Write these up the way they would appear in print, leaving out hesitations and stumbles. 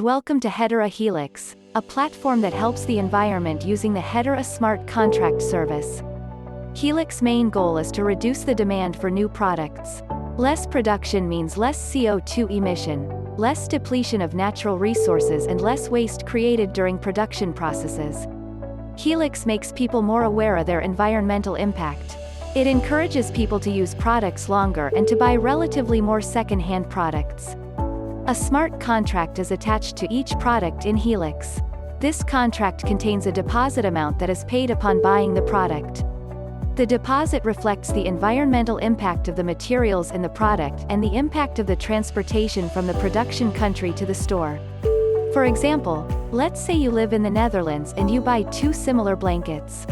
Welcome to Hedera Helix, a platform that helps the environment using the Hedera Smart Contract Service. Helix's main goal is to reduce the demand for new products. Less production means less CO2 emission, less depletion of natural resources and less waste created during production processes. Helix makes people more aware of their environmental impact. It encourages people to use products longer and to buy relatively more second-hand products. A smart contract is attached to each product in Helix. This contract contains a deposit amount that is paid upon buying the product. The deposit reflects the environmental impact of the materials in the product and the impact of the transportation from the production country to the store. For example, let's say you live in the Netherlands and you buy two similar blankets.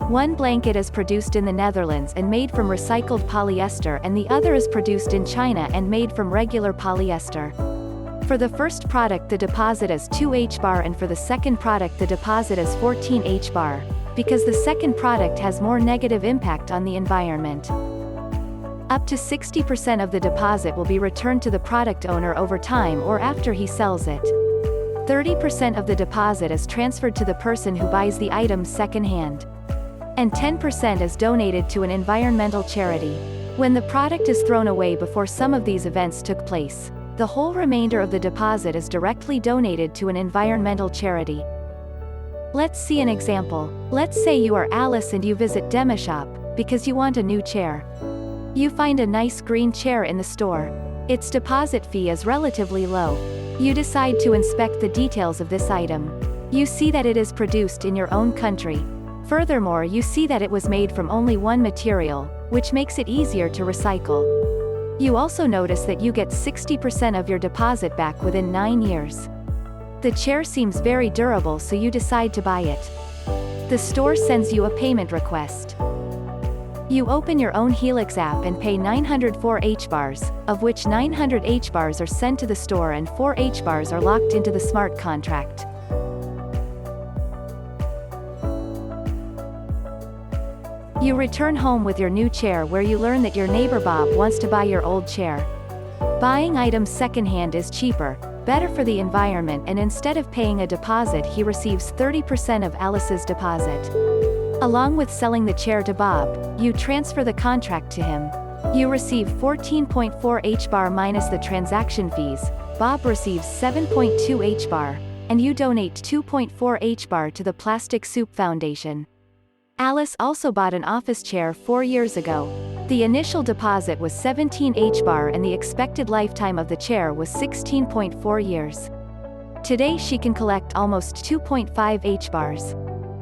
One blanket is produced in the Netherlands and made from recycled polyester, and the other is produced in China and made from regular polyester. For the first product the deposit is 2 H-bar and for the second product the deposit is 14 H-bar, because the second product has more negative impact on the environment. Up to 60% of the deposit will be returned to the product owner over time or after he sells it. 30% of the deposit is transferred to the person who buys the items second-hand. And 10% is donated to an environmental charity. When the product is thrown away before some of these events took place, the whole remainder of the deposit is directly donated to an environmental charity. Let's see an example. Let's say you are Alice and you visit Demashop, because you want a new chair. You find a nice green chair in the store. Its deposit fee is relatively low. You decide to inspect the details of this item. You see that it is produced in your own country. Furthermore, you see that it was made from only one material, which makes it easier to recycle. You also notice that you get 60% of your deposit back within 9 years. The chair seems very durable, so you decide to buy it. The store sends you a payment request. You open your own Helix app and pay 904 H-bars, of which 900 H-bars are sent to the store and 4 H-bars are locked into the smart contract. You return home with your new chair where you learn that your neighbor Bob wants to buy your old chair. Buying items secondhand is cheaper, better for the environment, and instead of paying a deposit he receives 30% of Alice's deposit. Along with selling the chair to Bob, you transfer the contract to him. You receive 14.4 H-bar minus the transaction fees, Bob receives 7.2 H-bar, and you donate 2.4 H-bar to the Plastic Soup Foundation. Alice also bought an office chair 4 years ago. The initial deposit was 17 H-bar and the expected lifetime of the chair was 16.4 years. Today she can collect almost 2.5 H-bars.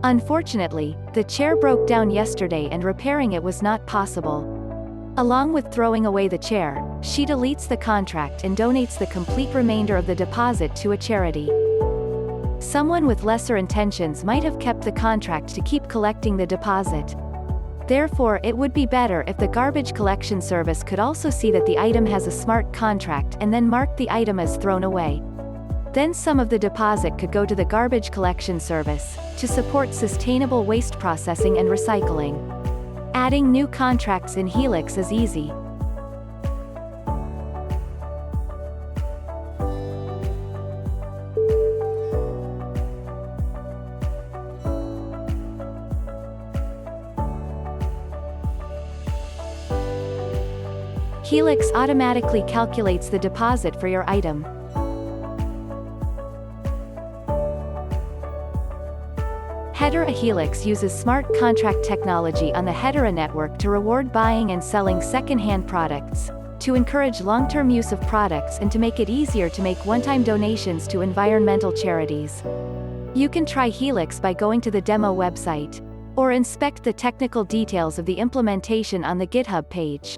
Unfortunately, the chair broke down yesterday and repairing it was not possible. Along with throwing away the chair, she deletes the contract and donates the complete remainder of the deposit to a charity. Someone with lesser intentions might have kept the contract to keep collecting the deposit. Therefore, it would be better if the garbage collection service could also see that the item has a smart contract and then mark the item as thrown away. Then some of the deposit could go to the garbage collection service, to support sustainable waste processing and recycling. Adding new contracts in Helix is easy. Helix automatically calculates the deposit for your item. Hedera Helix uses smart contract technology on the Hedera network to reward buying and selling second-hand products, to encourage long-term use of products and to make it easier to make one-time donations to environmental charities. You can try Helix by going to the demo website, or inspect the technical details of the implementation on the GitHub page.